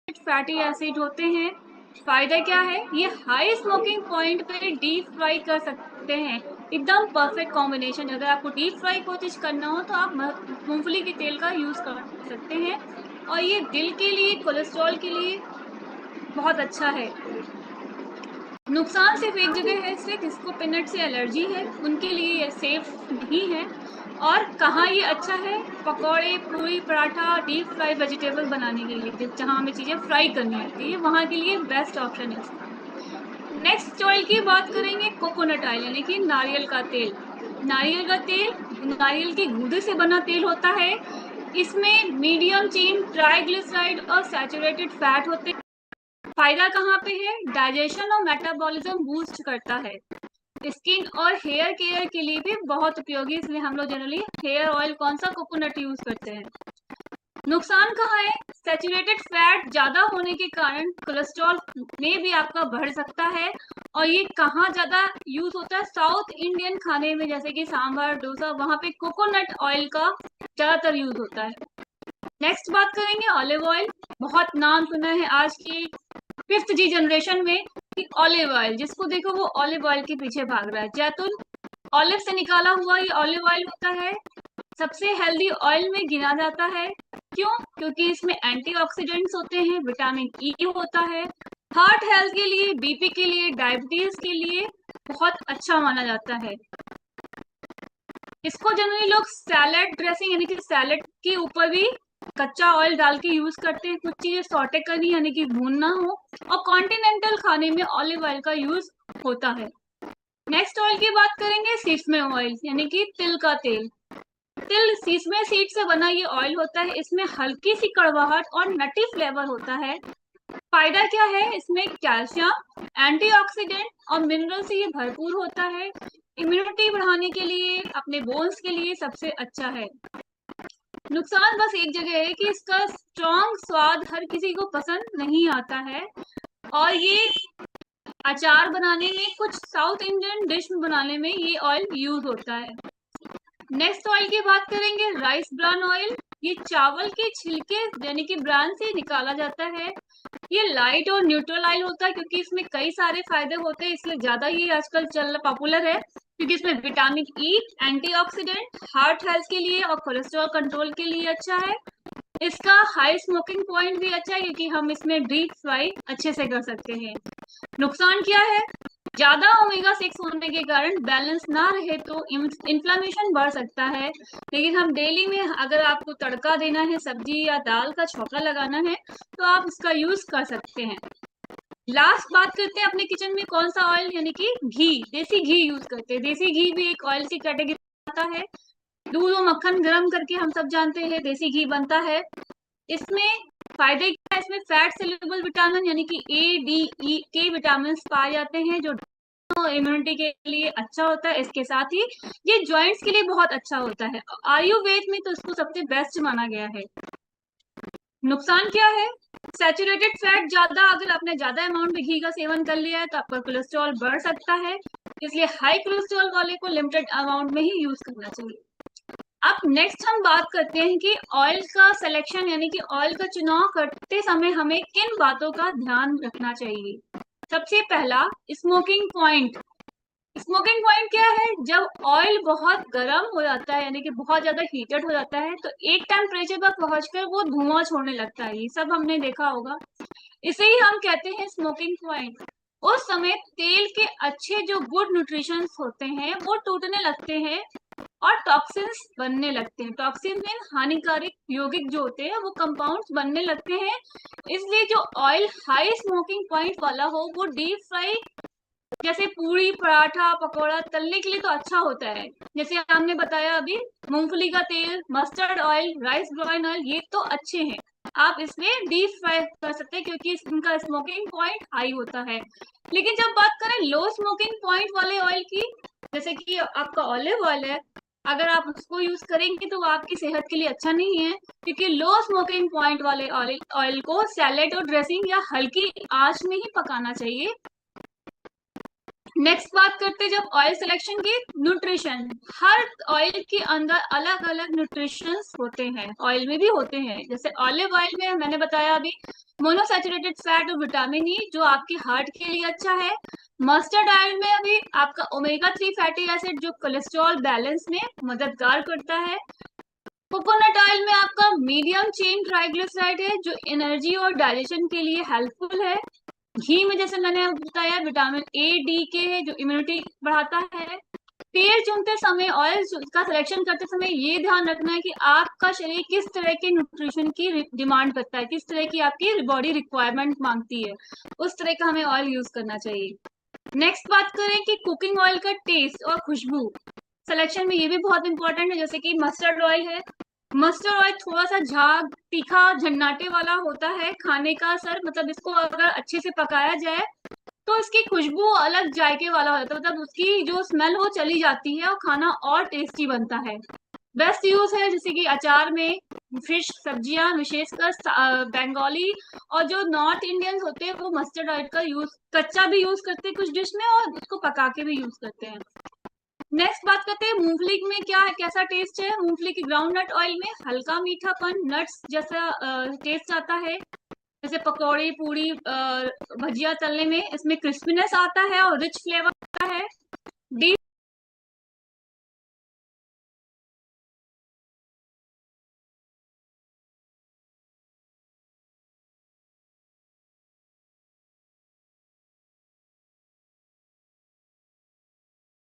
Fatty acid होते हैं। फायदा क्या है, ये हाई स्मोकिंग पॉइंट पे डीप फ्राई कर सकते हैं। एकदम परफेक्ट कॉम्बिनेशन। अगर आपको डीप फ्राई कोई चीज करना हो तो आप मूंगफली के तेल का यूज कर सकते हैं। और ये दिल के लिए, कोलेस्ट्रॉल के लिए बहुत अच्छा है। नुकसान सिर्फ एक जगह है, इससे जिसको पीनट से एलर्जी है उनके लिए ये सेफ नहीं है। और कहाँ ये अच्छा है, पकौड़े, पूरी, पराठा, डीप फ्राई वेजिटेबल बनाने के लिए, जहाँ हमें चीजें फ्राई करनी होती है, वहाँ के लिए बेस्ट ऑप्शन है इसका। नेक्स्ट ऑयल की बात करेंगे, कोकोनट ऑयल यानी कि नारियल का तेल। नारियल का तेल नारियल के गूदे से बना तेल होता है। इसमें मीडियम चेन ट्राइग्लिसराइड और सैचुरेटेड फैट होते हैं। फायदा कहाँ पे है, डाइजेशन और मेटाबॉलिज्म बूस्ट करता है। स्किन और हेयर केयर के लिए भी बहुत उपयोगी, इसलिए हम लोग जनरली हेयर ऑयल कौन सा, कोकोनट यूज करते हैं। नुकसान कहाँ है, सैचुरेटेड फैट ज्यादा होने के कारण कोलेस्ट्रॉल में भी आपका बढ़ सकता है। और ये कहाँ ज्यादा यूज होता है, साउथ इंडियन खाने में, जैसे कि सांभर, डोसा, वहां पे कोकोनट ऑयल का ज्यादातर यूज होता है। नेक्स्ट बात करेंगे ऑलिव ऑयल। बहुत नाम सुना है आज की 5th जनरेशन में कि ऑलिव ऑयल, जिसको देखो वो ऑलिव ऑयल के पीछे भाग रहा है। जैतून ऑलिव से निकाला हुआ ये ऑलिव ऑयल होता है, सबसे हेल्दी ऑयल में गिना जाता है। क्यों, क्योंकि इसमें एंटीऑक्सीडेंट्स होते हैं, विटामिन ई होता है। हार्ट हेल्थ के लिए, बीपी के लिए, डायबिटीज के लिए बहुत अच्छा माना जाता है। इसको जनरली लोग सैलेड ड्रेसिंग यानी कि सैलेड के ऊपर भी कच्चा ऑयल डाल के यूज करते हैं। कुछ चीजें सॉटे करनी यानी कि भूनना हो, और कॉन्टिनेंटल खाने में ऑलिव ऑयल का यूज होता है। नेक्स्ट ऑयल की बात करेंगे, सीसमे ऑयल यानी कि तिल का तेल। तिल सीसमे सीड से बना ये ऑयल होता है। इसमें हल्की सी कड़वाहट और नटी फ्लेवर होता है। फायदा क्या है, इसमें कैल्शियम, एंटीऑक्सीडेंट और मिनरल से ये भरपूर होता है। इम्यूनिटी बढ़ाने के लिए, अपने बोन्स के लिए सबसे अच्छा है। नुकसान बस एक जगह है कि इसका स्ट्रॉन्ग स्वाद हर किसी को पसंद नहीं आता है। और ये अचार बनाने में, कुछ साउथ इंडियन डिश बनाने में ये ऑयल यूज होता है। नेक्स्ट ऑयल की बात करेंगे, राइस ब्रान ऑयल। ये चावल के छिलके यानी कि ब्रान से निकाला जाता है। ये लाइट और न्यूट्रल ऑयल होता है, क्योंकि इसमें कई सारे फायदे होते हैं, इसलिए ज्यादा ये आजकल चल पॉपुलर है। क्योंकि इसमें vitamin E, antioxidant, heart health के लिए और कोलेस्ट्रॉल कंट्रोल के लिए अच्छा है। इसका हाई स्मोकिंग पॉइंट भी अच्छा है, क्योंकि हम इसमें डीप फ्राई अच्छे से कर सकते हैं। नुकसान क्या है, ज्यादा ओमेगा 6 होने के कारण बैलेंस ना रहे तो इन्फ्लामेशन बढ़ सकता है। लेकिन हम डेली में अगर आपको तड़का देना है, सब्जी या दाल का छौंका लगाना है, तो आप इसका यूज कर सकते हैं। लास्ट बात करते हैं अपने किचन में कौन सा ऑयल, यानी कि घी, देसी घी यूज करते हैं। देसी घी भी एक ऑयल की कैटेगरी आता है। दूध और मक्खन गर्म करके हम सब जानते हैं देसी घी बनता है। इसमें फायदे क्या है, इसमें फैट सोल्यूबल विटामिन यानी कि ए, डी, ई के विटामिन पाए जाते हैं, जो इम्यूनिटी के लिए अच्छा होता है। इसके साथ ही ये जॉइंट्स के लिए बहुत अच्छा होता है। आयुर्वेद में तो इसको सबसे बेस्ट माना गया है। नुकसान क्या है, सैचुरेटेड फैट ज्यादा, अगर आपने ज्यादा अमाउंट में घी का सेवन कर लिया है तो आपका कोलेस्ट्रॉल बढ़ सकता है। इसलिए हाई कोलेस्ट्रॉल वाले को लिमिटेड अमाउंट में ही यूज करना चाहिए। अब नेक्स्ट हम बात करते हैं कि ऑयल का सिलेक्शन यानी कि ऑयल का चुनाव करते समय हमें किन बातों का ध्यान रखना चाहिए। सबसे पहला, स्मोकिंग पॉइंट। स्मोकिंग पॉइंट क्या है, जब ऑयल बहुत गर्म हो जाता है यानी कि बहुत ज्यादा हीटेड हो जाता है तो एक टेम्परेचर पर पहुंचकर वो धुआं छोड़ने लगता है। ये सब हमने देखा होगा, इसे ही हम कहते हैं स्मोकिंग पॉइंट। उस समय तेल के अच्छे जो गुड न्यूट्रिशंस होते हैं वो टूटने लगते हैं और टॉक्सिन्स बनने लगते हैं। टॉक्सिन मीन हानिकारक यौगिक जो होते हैं वो कंपाउंड्स बनने लगते हैं। इसलिए जो ऑयल हाई स्मोकिंग पॉइंट वाला हो वो डीप फ्राई, जैसे पूरी, पराठा, पकोड़ा तलने के लिए तो अच्छा होता है। जैसे हमने बताया अभी, मूंगफली का तेल, mustard oil, rice bran oil, ये तो अच्छे हैं, आप इसमें डीप फ्राई कर सकते हैं क्योंकि इनका स्मोकिंग पॉइंट हाई होता है। लेकिन जब बात करें लो स्मोकिंग पॉइंट वाले ऑयल की, जैसे कि आपका ऑलिव ऑयल है, अगर आप उसको यूज करेंगे तो वो आपकी सेहत के लिए अच्छा नहीं है, क्योंकि लो स्मोकिंग पॉइंट वाले ऑयल को सैलेड और ड्रेसिंग या हल्की आंच में ही पकाना चाहिए। नेक्स्ट बात करते हैं जब ऑयल सिलेक्शन की, न्यूट्रिशन। हर ऑयल के अंदर अलग अलग न्यूट्रिशंस होते हैं, ऑयल में भी होते हैं। जैसे ऑलिव ऑयल में मैंने बताया अभी मोनोसैचुरेटेड फैट और विटामिन ई जो आपके हार्ट के लिए अच्छा है। मस्टर्ड ऑयल में अभी आपका ओमेगा 3 फैटी एसिड जो कोलेस्ट्रॉल बैलेंस में मददगार करता है। कोकोनट ऑयल में आपका मीडियम चेन ट्राइग्लिसराइड है जो एनर्जी और डाइजेशन के लिए हेल्पफुल है। घी में जैसे मैंने बताया विटामिन ए डी के है जो इम्यूनिटी बढ़ाता है। तेल चुनते समय, ऑयल का सिलेक्शन करते समय ये ध्यान रखना है कि आपका शरीर किस तरह के न्यूट्रिशन की डिमांड करता है, किस तरह की आपकी बॉडी रिक्वायरमेंट मांगती है, उस तरह का हमें ऑयल यूज करना चाहिए। नेक्स्ट बात करें कि कुकिंग ऑयल का टेस्ट और खुशबू सिलेक्शन में ये भी बहुत इंपॉर्टेंट है। जैसे कि मस्टर्ड ऑयल है, मस्टर्ड ऑयल थोड़ा सा झाग तीखा झन्नाटे वाला होता है, खाने का असर मतलब इसको अगर अच्छे से पकाया जाए तो इसकी खुशबू अलग जायके वाला हो जाता है, मतलब उसकी जो स्मेल वो चली जाती है और खाना और टेस्टी बनता है। बेस्ट यूज है जैसे कि अचार में, फिश सब्जियां विशेषकर बंगाली और जो नॉर्थ इंडियंस होते हैं वो मस्टर्ड ऑयल का यूज कच्चा भी यूज करते हैं कुछ डिश में और उसको पका के भी यूज करते हैं। नेक्स्ट बात करते हैं मूंगफली में क्या है, कैसा टेस्ट है। मूंगफली की ग्राउंड नट ऑयल में हल्का मीठापन नट्स जैसा टेस्ट आता है। जैसे पकौड़ी पूड़ी भजिया तलने में इसमें क्रिस्पीनेस आता है और रिच फ्लेवर